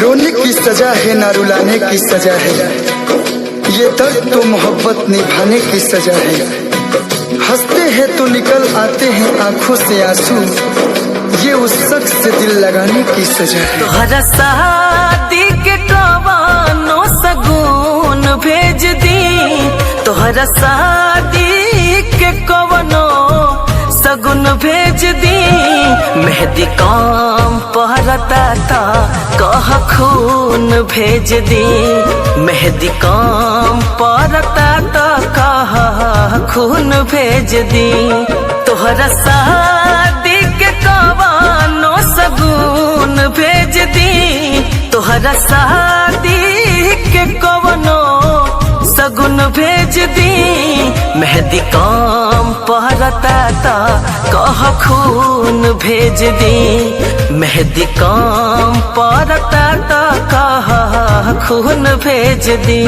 रोने की सजा है ना रुलाने की सजा है, ये दर्द तो मोहब्बत निभाने की सजा है। हंसते हैं तो निकल आते हैं आंखों से आंसू, ये उस शख्स से दिल लगाने की सजा है। तोहरा शादी के कवानो सगुन भेज दी, तोहरा शादी के कवनो सगुन भेज दी। मेहंदी काम पहरता था कह खून भेज दी, मेहंदी काम पहरता था कह खून भेज दी। तोहरा शादी के कवानो सगुन भेज दी, तोहरा शादी के कवनो सगुन भेज दी। मेहंदी काम पहरता था कह खून भेज दी, मेहंदी काम पहरता था कह खून भेज दी।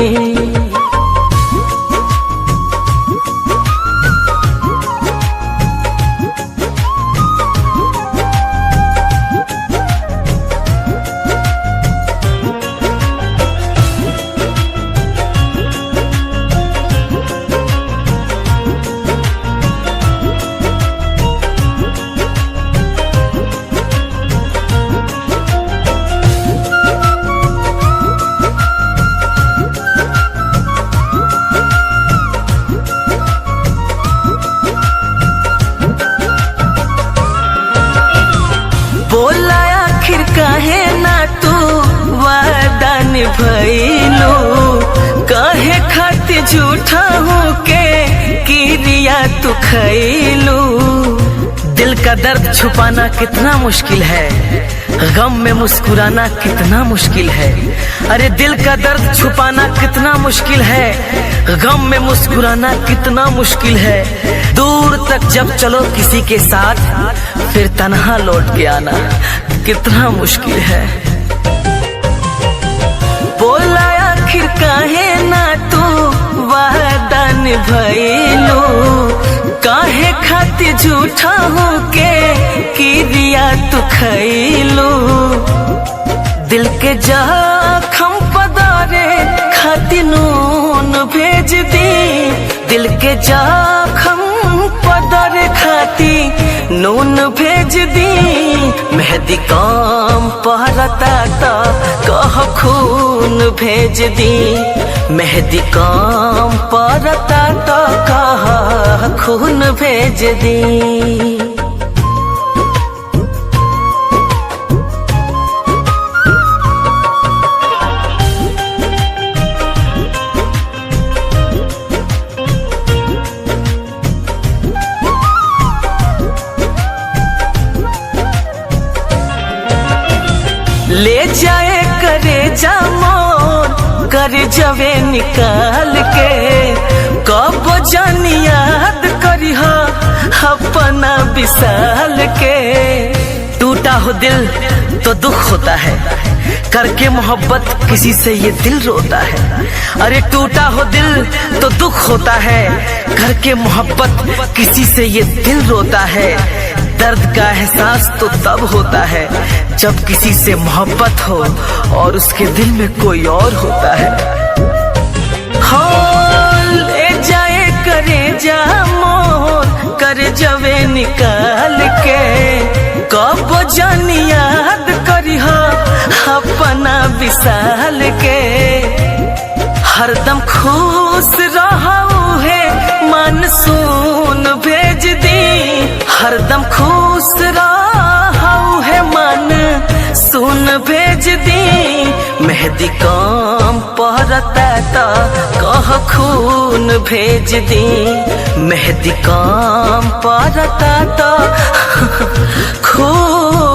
बोला आखिर काहे ना तू वादा निभैलू, काहे खातिर झूठा हूँ के किरिया तू खैलू। दिल का दर्द छुपाना कितना मुश्किल है, गम में मुस्कुराना कितना मुश्किल है। अरे दिल का दर्द छुपाना कितना मुश्किल है, गम में मुस्कुराना कितना मुश्किल है। दूर तक जब चलो किसी के साथ, फिर तन्हा लौट के आना कितना मुश्किल है। बोला आखिर काहे ना तू वादा निभैलू, काहे खातिर झूठा हूँ के किरिया तू खैलू। दिल के जख्म पदारे खातिर नून भेज दी, दिल के जख्म पदारे खातिर नून भेज दी। मेहंदी काम पहरता था कह खून भेज दी, मेहंदी काम पहरता था कह खून भेज दी। ले जाए करे जा मोर कर जवे निकाल के, कब जान याद करी हो अपना विशाल के। टूटा हो दिल तो दुख होता है, करके मोहब्बत किसी से ये दिल रोता है। अरे टूटा हो दिल तो दुख होता है, करके मोहब्बत किसी से ये दिल रोता है। दर्द का एहसास तो तब होता है जब किसी से मोहब्बत हो और उसके दिल में कोई और होता है। हो ले जाए करे जा मोर कर जवे निकाल के, कब जान याद करी हो अपना विशाल के। हरदम खुश रहू है मानसून भेज दी, हरदम खुश रहू है मन सुन भेज दी। मेहंदी काम पहरता था कह खून भेज दी, मेहंदी काम पहरता था खून